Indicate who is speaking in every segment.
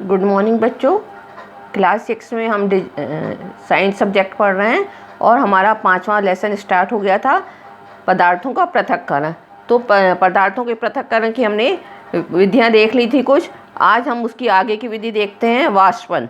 Speaker 1: Good morning बच्चों। Class 6 में हम साइंस सब्जेक्ट पढ़ रहे हैं और हमारा 5वां लेसन स्टार्ट हो गया था पदार्थों का पृथक्करण। तो पदार्थों के पृथक्करण की हमने विधियां देख ली थी कुछ। आज हम उसकी आगे की विधि देखते हैं, वाष्पन,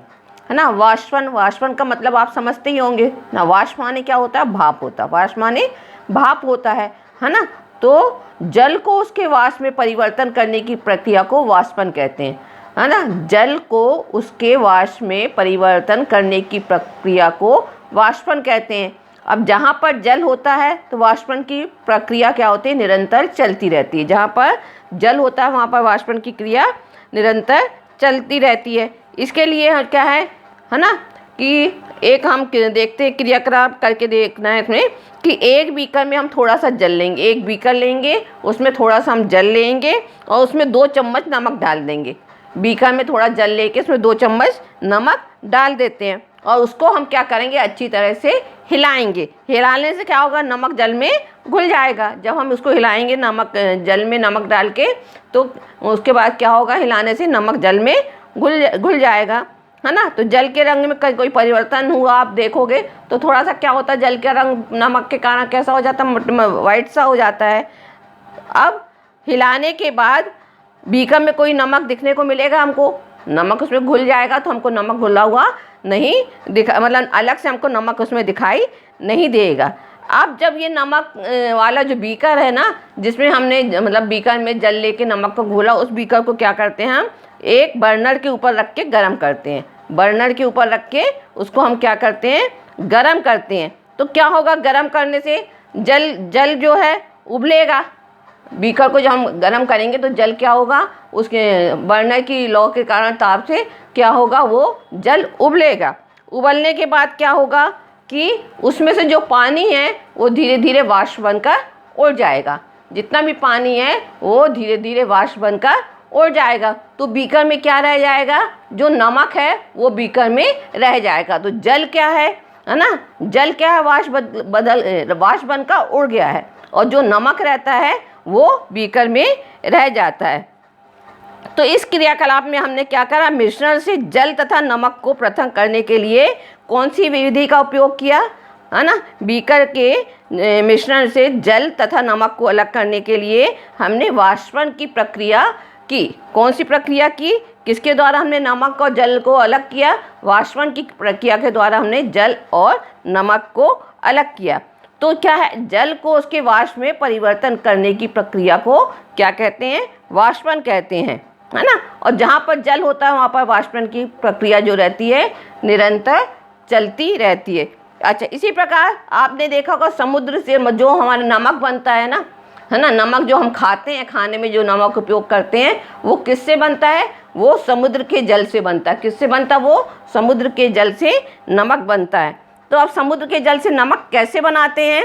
Speaker 1: है ना। वाष्पन का मतलब आप समझते ही होंगे ना। वाष्प माने क्या होता है? भाप होता है। वाष्प माने भाप होता है ना। तो जल को उसके वाष्प में परिवर्तन करने की प्रक्रिया को वाष्पन कहते हैं, है ना। जल को उसके वाष्प में परिवर्तन करने की प्रक्रिया को वाष्पन कहते हैं। अब जहाँ पर जल होता है तो वाष्पन की प्रक्रिया क्या होती है? निरंतर चलती रहती है। जहाँ पर जल होता है वहाँ पर वाष्पन की क्रिया निरंतर चलती रहती है। इसके लिए क्या है ना, कि एक हम देखते हैं क्रियाकलाप करके देखना है इसमें कि एक बीकर में हम थोड़ा सा जल लेंगे, एक बीकर लेंगे, उसमें थोड़ा सा हम जल लेंगे और उसमें 2 चम्मच नमक डाल देंगे। बीकर में थोड़ा जल लेके उसमें 2 चम्मच नमक डाल देते हैं और उसको हम क्या करेंगे? अच्छी तरह से हिलाएंगे। हिलाने से क्या होगा? नमक जल में घुल जाएगा। जब हम उसको हिलाएंगे नमक जल में नमक डाल के, तो उसके बाद क्या होगा? हिलाने से नमक जल में घुल जाएगा, है ना। तो जल के रंग में कोई परिवर्तन हुआ आप देखोगे तो थोड़ा सा क्या होता है? जल का रंग नमक के कारण कैसा हो जाता है? वाइट सा हो जाता है। अब हिलाने के बाद बीकर में कोई नमक दिखने को मिलेगा हमको? नमक उसमें घुल जाएगा तो हमको नमक घुला हुआ नहीं दिखा, मतलब अलग से हमको नमक उसमें दिखाई नहीं देगा। अब जब ये नमक वाला जो बीकर है ना, जिसमें हमने मतलब बीकर में जल लेके नमक को घोला, उस बीकर को क्या करते हैं? हम एक बर्नर के ऊपर रख के गर्म करते हैं। बर्नर के ऊपर रख के उसको हम क्या करते हैं? गर्म करते हैं। तो क्या होगा? गर्म करने से जल जो है उबलेगा। बीकर को जब हम गर्म करेंगे तो जल क्या होगा? उसके बर्नर की लौ के कारण ताप से क्या होगा? वो जल उबलेगा। उबलने के बाद क्या होगा कि उसमें से जो पानी है वो धीरे धीरे वाष्प बनकर उड़ जाएगा। जितना भी पानी है वो धीरे धीरे वाष्प बनकर उड़ जाएगा। तो बीकर में क्या रह जाएगा? जो नमक है वो बीकर में रह जाएगा। तो जल क्या है ना? जल क्या है? वाष्प बनकर उड़ गया है और जो नमक रहता है वो बीकर में रह जाता है। तो इस क्रियाकलाप में हमने क्या करा? मिश्रण से जल तथा नमक को पृथक करने के लिए कौन सी विधि का उपयोग किया, है ना। बीकर के मिश्रण से जल तथा नमक को अलग करने के लिए हमने वाष्पन की प्रक्रिया की। कौन सी प्रक्रिया की? किसके द्वारा हमने नमक और जल को अलग किया? वाष्पन की प्रक्रिया के द्वारा हमने जल और नमक को अलग किया। तो क्या है? जल को उसके वाष्प में परिवर्तन करने की प्रक्रिया को क्या कहते हैं? वाष्पन कहते हैं, है ना। और जहाँ पर जल होता है वहाँ पर वाष्पन की प्रक्रिया जो रहती है निरंतर चलती रहती है। अच्छा, इसी प्रकार आपने देखा होगा समुद्र से जो हमारा नमक बनता है ना, है ना। नमक जो हम खाते हैं, खाने में जो नमक उपयोग करते हैं वो किससे बनता है? वो समुद्र के जल से बनता है। किससे बनता है? वो समुद्र के जल से नमक बनता है। तो अब समुद्र के जल से नमक कैसे बनाते हैं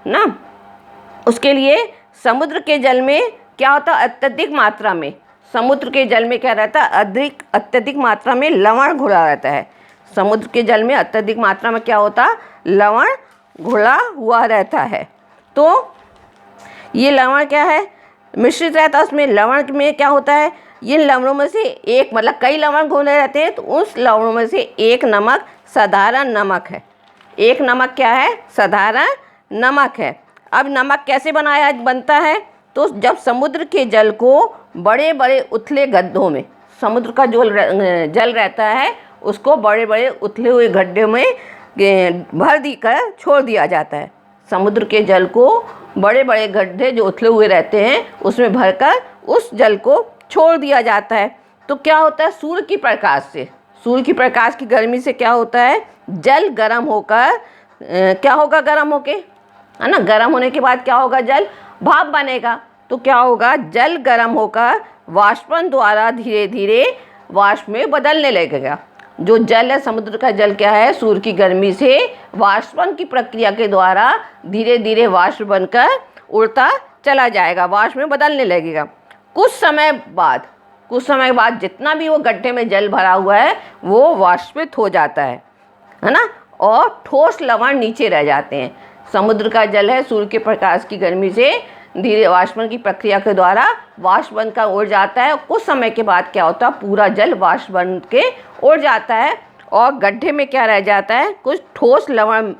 Speaker 1: ना? उसके लिए समुद्र के जल में क्या होता है? अत्यधिक मात्रा में समुद्र के जल में क्या रहता है? अत्यधिक मात्रा में लवण घुला रहता है। समुद्र के जल में अत्यधिक मात्रा में क्या होता है? लवण घुला हुआ रहता है। तो ये लवण क्या है? मिश्रित रहता है। उसमें लवण में क्या होता है? ये लवणों में से एक, मतलब कई लवण घुले रहते हैं, तो उस लवणों में से एक नमक साधारण नमक है। एक नमक क्या है? साधारण नमक है। अब नमक कैसे बनता है? तो जब समुद्र के जल को बड़े बड़े उथले गड्ढों में, समुद्र का जो जल रहता है उसको बड़े बड़े उथले हुए गड्ढे में भर देकर छोड़ दिया जाता है। समुद्र के जल को बड़े बड़े गड्ढे जो उथले हुए रहते हैं उसमें भरकर उस जल को छोड़ दिया जाता है। तो क्या होता है? सूर्य की प्रकाश की गर्मी से क्या होता है? जल गर्म होकर क्या होगा? गर्म होके, है ना। गर्म होने के बाद क्या होगा? जल भाप बनेगा। तो क्या होगा? जल गर्म होकर वाष्पन द्वारा धीरे धीरे वाष्प में बदलने लगेगा। जो जल है, समुद्र का जल क्या है? सूर्य की गर्मी से वाष्पन की प्रक्रिया के द्वारा धीरे धीरे वाष्प बनकर उड़ता चला जाएगा, वाष्प में बदलने लगेगा। कुछ समय बाद जितना भी वो गड्ढे में जल भरा हुआ है वो वाष्पित हो जाता है ना, और ठोस लवण नीचे रह जाते हैं। समुद्र का जल है, सूर्य के प्रकाश की गर्मी से धीरे वाष्पन की प्रक्रिया के द्वारा वाष्प बनकर उड़ जाता है। कुछ समय के बाद क्या होता है, पूरा जल वाष्प बन के उड़ जाता है और गड्ढे में क्या रह जाता है, कुछ ठोस लवण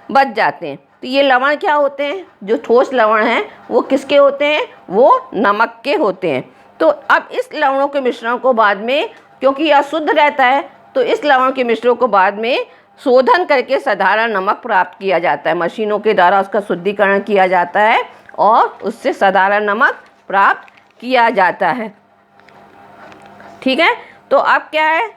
Speaker 1: बच जाते हैं। तो ये लवण क्या होते हैं, जो ठोस लवण हैं वो किसके होते हैं, वो नमक के होते हैं। तो अब इस लवणों के मिश्रण को बाद में, क्योंकि यह अशुद्ध रहता है, तो इस लवण के मिश्रण को बाद में शोधन करके साधारण नमक प्राप्त किया जाता है। मशीनों के द्वारा उसका शुद्धिकरण किया जाता है और उससे साधारण नमक प्राप्त किया जाता है। ठीक है, तो अब क्या है,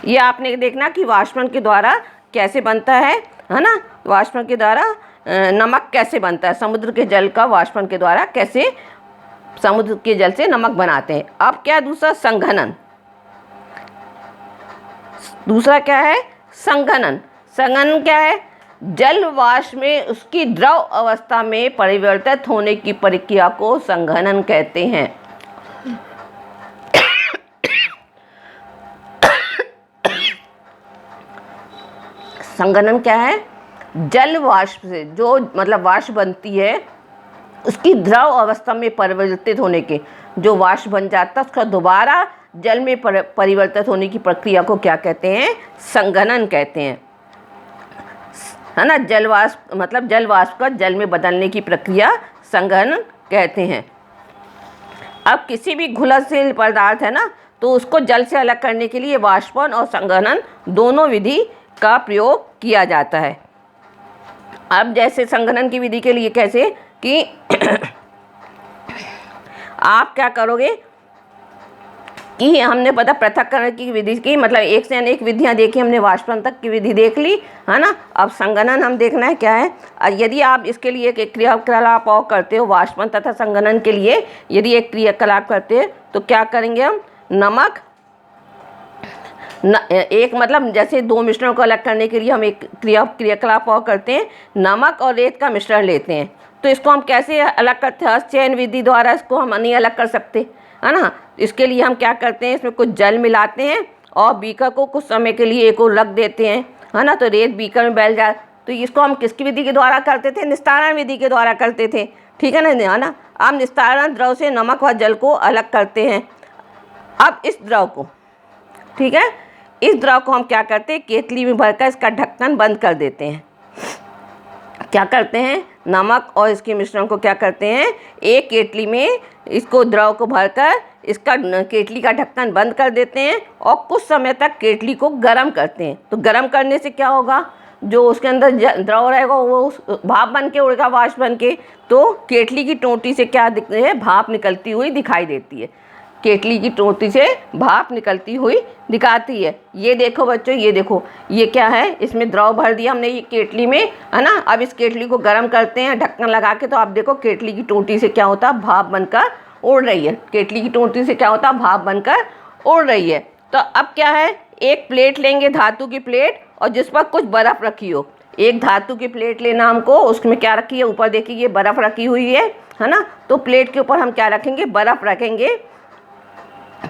Speaker 1: ये आपने देखना कि वाष्पन के द्वारा कैसे बनता है ना, वाष्पन के द्वारा नमक कैसे बनता है, समुद्र के जल का वाष्पन के द्वारा कैसे समुद्र के जल से नमक बनाते हैं। अब क्या दूसरा, संघनन। दूसरा क्या है, संघनन। संघनन क्या है, जल वाष्प में उसकी द्रव अवस्था में परिवर्तित होने की प्रक्रिया को संघनन कहते हैं। संघनन क्या है, जल वाष्प से जो मतलब वाष्प बनती है उसकी द्रव अवस्था में परिवर्तित होने के, जो वाष्प बन जाता है उसका दोबारा जल में परिवर्तित होने की प्रक्रिया को क्या कहते हैं, संघनन कहते हैं, है ना। जल वाष्प मतलब जल वाष्प का जल में बदलने की प्रक्रिया संघनन कहते हैं। अब किसी भी घुलनशील पदार्थ है ना, तो उसको जल से अलग करने के लिए वाष्पन और संघनन दोनों विधि का प्रयोग किया जाता है। अब जैसे संघनन की विधि के लिए कैसे कि आप क्या करोगे कि हमने पता पृथक्करण की विधि की, मतलब एक से अनेक विधियां देखी हमने, वाष्पन तक की विधि देख ली, है ना। अब संघनन हम देखना है क्या है। यदि आप इसके लिए एक क्रियाकलाप और करते हो, वाष्पन तथा संघनन के लिए यदि एक क्रियाकलाप करते हैं तो क्या करेंगे हम, नमक एक मतलब जैसे दो मिश्रणों को अलग करने के लिए हम एक क्रियाकलाप और करते हैं, नमक और रेत का मिश्रण लेते हैं। तो इसको हम कैसे अलग करते हैं, हस्तचयन विधि द्वारा इसको हम नहीं अलग कर सकते, है ना। इसके लिए हम क्या करते हैं, इसमें कुछ जल मिलाते हैं और बीकर को कुछ समय के लिए एक और रख देते हैं, है ना। तो रेत बीकर में बैठ जाए। तो इसको हम किसकी विधि के द्वारा करते थे, निस्तारण विधि के द्वारा करते थे, ठीक है ना, है ना। अब निस्तारण द्रव से नमक व जल को अलग करते हैं। अब इस द्रव को, ठीक है, इस द्रव को हम क्या करते हैं, केतली में भरकर इसका ढक्कन बंद कर देते हैं। क्या करते हैं, नमक और इसके मिश्रण को क्या करते हैं, एक केतली में इसको द्रव को भरकर इसका केतली का ढक्कन बंद कर देते हैं और कुछ समय तक केतली को गर्म करते हैं। तो गर्म करने से क्या होगा, जो उसके अंदर द्रव रहेगा वो भाप बन के उड़ेगा, वाष्प बन के। तो केतली की टोंटी से क्या दिखती है, भाप निकलती हुई दिखाई देती है। केतली की टोंटी से भाप निकलती हुई दिखाती है। ये देखो बच्चों, ये देखो, ये क्या है, इसमें द्रव भर दिया हमने ये केतली में, है ना। अब इस केतली को गर्म करते हैं ढक्कन लगा के। तो आप देखो केतली की टोंटी से क्या होता है, भाप बनकर उड़ रही है। केतली की टोंटी से क्या होता है, भाप बनकर उड़ रही है। तो अब क्या है, एक प्लेट लेंगे, धातु की प्लेट, और जिस पर कुछ बर्फ़ रखी हो। एक धातु की प्लेट लेना हमको, उसमें क्या रखी है, ऊपर देखिए ये बर्फ़ रखी हुई है ना। तो प्लेट के ऊपर हम क्या रखेंगे, बर्फ़ रखेंगे।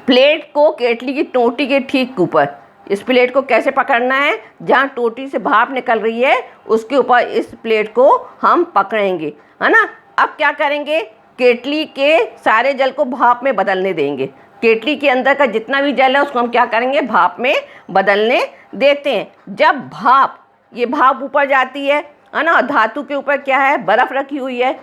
Speaker 1: प्लेट को केतली की टोंटी के ठीक ऊपर, इस प्लेट को कैसे पकड़ना है, जहाँ टोंटी से भाप निकल रही है उसके ऊपर इस प्लेट को हम पकड़ेंगे, है ना। अब क्या करेंगे, केतली के सारे जल को भाप में बदलने देंगे। केतली के अंदर का जितना भी जल है उसको हम क्या करेंगे, भाप में बदलने देते हैं। जब भाप, ये भाप ऊपर जाती है ना, धातु के ऊपर क्या है, बर्फ़ रखी हुई है।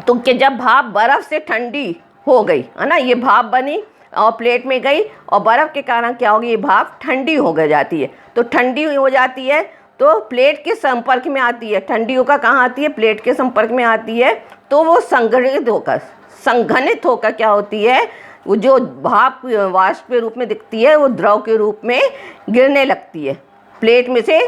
Speaker 1: तो कि जब भाप बर्फ़ से ठंडी हो गई, है ना, ये भाप बनी और प्लेट में गई और बर्फ़ के कारण क्या होगी, ये भाप ठंडी हो गई जाती है। तो ठंडी हो जाती है तो प्लेट के संपर्क में आती है। ठंडी होकर कहाँ आती है, प्लेट के संपर्क में आती है। तो वो संघनित होकर क्या होती है, वो जो भाप वाष्प के रूप में दिखती है वो द्रव के रूप में गिरने लगती है। प्लेट में से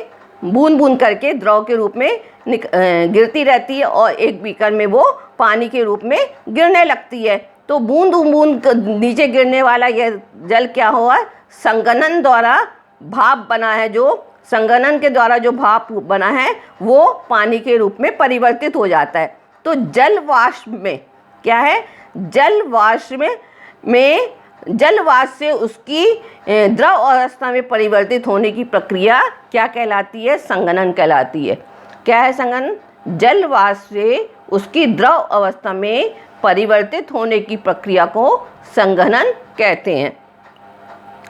Speaker 1: बूंद बूंद करके द्रव के रूप में गिरती रहती है और एक बीकर में वो पानी के रूप में गिरने लगती है। तो बूंद बूंद नीचे गिरने वाला यह जल क्या हुआ, संघनन द्वारा भाप बना है। जो संघनन के द्वारा जो भाप बना है वो पानी के रूप में परिवर्तित हो जाता है। तो जल वाष्प में क्या है, जल वाष्प से उसकी द्रव अवस्था में परिवर्तित होने की प्रक्रिया क्या कहलाती है, संघनन कहलाती है। क्या है संघनन, जल वाष्प से उसकी द्रव अवस्था में परिवर्तित होने की प्रक्रिया को संघनन कहते हैं।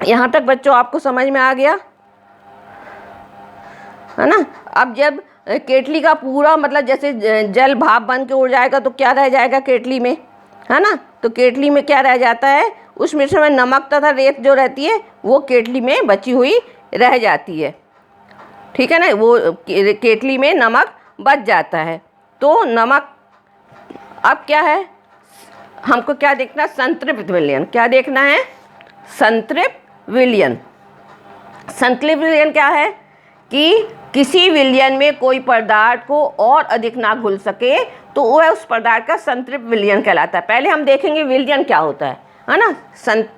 Speaker 1: यहाँ तक बच्चों आपको समझ में आ गया है ना। अब जब केतली का पूरा मतलब जैसे जल भाप बन के उड़ जाएगा तो क्या रह जाएगा केतली में, है ना। तो केतली में क्या रह जाता है, उस मिश्रण में नमक तथा रेत जो रहती है वो केतली में बची हुई रह जाती है, ठीक है ना। वो केतली में नमक बच जाता है। तो नमक अब क्या है, हमको क्या देखना, संतृप्त विलयन। क्या देखना है, संतृप्त विलयन। संतृप्त विलयन क्या है कि किसी विलयन में कोई पदार्थ को और अधिक ना घुल सके तो वह उस पदार्थ का संतृप्त विलयन कहलाता है। पहले हम देखेंगे विलयन क्या होता है ना।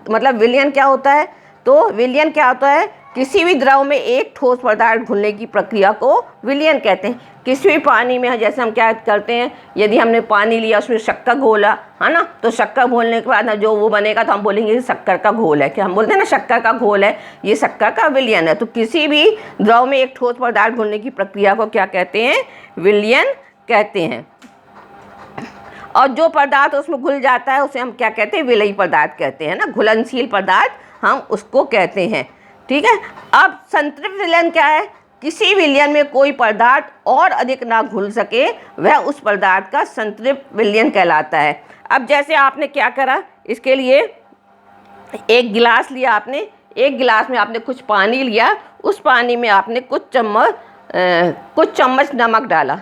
Speaker 1: मतलब विलयन क्या होता है, तो विलयन क्या होता है, किसी भी द्रव में एक ठोस पदार्थ घुलने की प्रक्रिया को विलयन कहते हैं। किसी भी पानी में जैसे हम क्या करते हैं, यदि हमने पानी लिया उसमें शक्कर घोला, है ना, तो शक्कर घोलने के बाद जो वो बनेगा तो हम बोलेंगे शक्कर का घोल है। क्या हम बोलते हैं ना, शक्कर का घोल है, ये शक्कर का विलयन है। तो किसी भी द्रव में एक ठोस पदार्थ घुलने की प्रक्रिया को क्या कहते हैं, विलयन कहते हैं। और जो पदार्थ उसमें घुल जाता है उसे हम क्या कहते हैं, विलयी पदार्थ कहते हैं ना, घुलनशील पदार्थ हम उसको कहते हैं, ठीक है। अब संतृप्त विलयन क्या है, किसी विलयन में कोई पदार्थ और अधिक ना घुल सके वह उस पदार्थ का संतृप्त विलयन कहलाता है। अब जैसे आपने क्या करा, इसके लिए एक गिलास लिया आपने, एक गिलास में आपने कुछ पानी लिया, उस पानी में आपने कुछ चम्मच नमक डाला।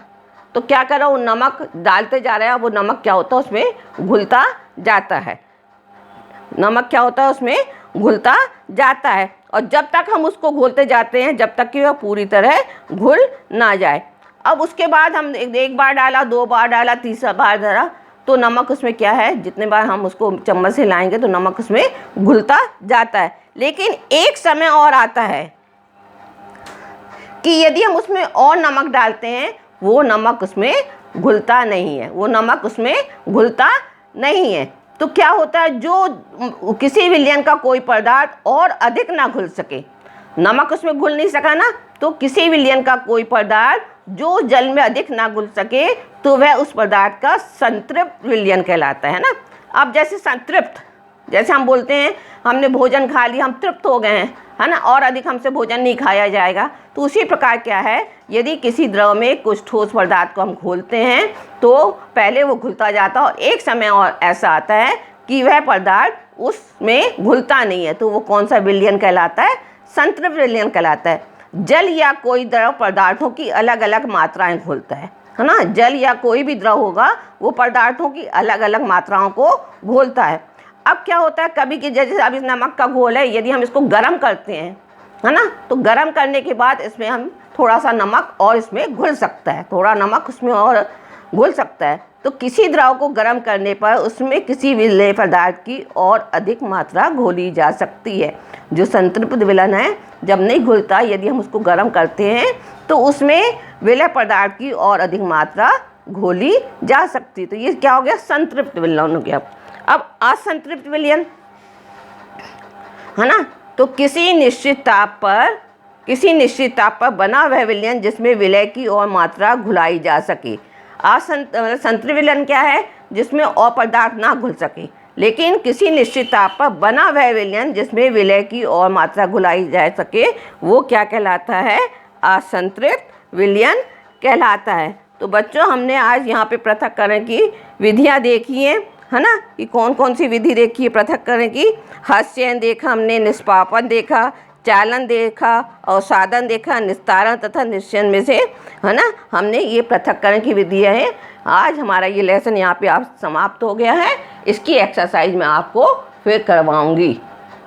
Speaker 1: तो क्या करा, वो नमक डालते जा रहा है, वो नमक क्या होता है उसमें घुलता जाता है। नमक क्या होता है उसमें घुलता जाता है। और जब तक हम उसको घोलते जाते हैं जब तक कि वह पूरी तरह घुल ना जाए। अब उसके बाद हम एक बार डाला, दो बार डाला, तीसरा बार डाला, तो नमक उसमें क्या है, जितने बार हम उसको चम्मच से हिलाएंगे तो नमक उसमें घुलता जाता है। लेकिन एक समय और आता है कि यदि हम उसमें और नमक डालते हैं वो नमक उसमें घुलता नहीं है, वो नमक उसमें घुलता नहीं है। तो क्या होता है, जो किसी विलयन का कोई पदार्थ और अधिक ना घुल सके, नमक उसमें घुल नहीं सका ना, तो किसी विलयन का कोई पदार्थ जो जल में अधिक ना घुल सके तो वह उस पदार्थ का संतृप्त विलयन कहलाता है ना। अब जैसे संतृप्त, जैसे हम बोलते हैं हमने भोजन खा लिया, हम तृप्त हो गए हैं, है ना, और अधिक हमसे भोजन नहीं खाया जाएगा। तो उसी प्रकार क्या है, यदि किसी द्रव में कुछ ठोस पदार्थ को हम घोलते हैं तो पहले वो घुलता जाता है और एक समय और ऐसा आता है कि वह पदार्थ उसमें घुलता नहीं है, तो वो कौन सा विलयन कहलाता है, संतृप्त विलयन कहलाता है। जल या कोई द्रव पदार्थों की अलग अलग मात्राएं घोलता है ना। जल या कोई भी द्रव होगा वो पदार्थों की अलग अलग मात्राओं को घोलता है। अब क्या होता है, कभी कि जैसे अब इस नमक का घोल है, यदि हम इसको गर्म करते हैं, है ना, तो गर्म करने के बाद इसमें हम थोड़ा सा नमक और इसमें घुल सकता है, थोड़ा नमक उसमें और घुल सकता है। तो किसी द्रव को गर्म करने पर उसमें किसी विलयी पदार्थ की और अधिक मात्रा घोली जा सकती है। जो संतृप्त विलयन है जब नहीं घुलता, यदि हम उसको गर्म करते हैं तो उसमें विलय पदार्थ की और अधिक मात्रा घोली जा सकती है। तो ये क्या हो गया, संतृप्त विलयन हो गया। अब असंतृप्त विलयन है ना, तो किसी निश्चित ताप पर बना वह विलयन जिसमें विलय की और मात्रा घुलाई जा सके। संतृप्त विलयन क्या है, जिसमें और पदार्थ ना घुल सके, लेकिन किसी निश्चित ताप पर बना वह विलयन जिसमें विलय की और मात्रा घुलाई जा सके वो क्या कहलाता है, असंतृप्त विलयन कहलाता है। तो बच्चों हमने आज यहाँ पे पृथक्करण की विधियाँ देखी हैं, है ना, कि कौन कौन सी विधि देखी है पृथक्करण की। हस्तचयन देखा हमने, निष्पापन देखा, चालन देखा, अवसादन देखा, निस्तारण तथा निश्चयन में से, है ना, हमने ये पृथक्करण की विधियाँ हैं। आज हमारा ये लेसन यहाँ पे आप समाप्त हो गया है। इसकी एक्सरसाइज मैं आपको फिर करवाऊँगी।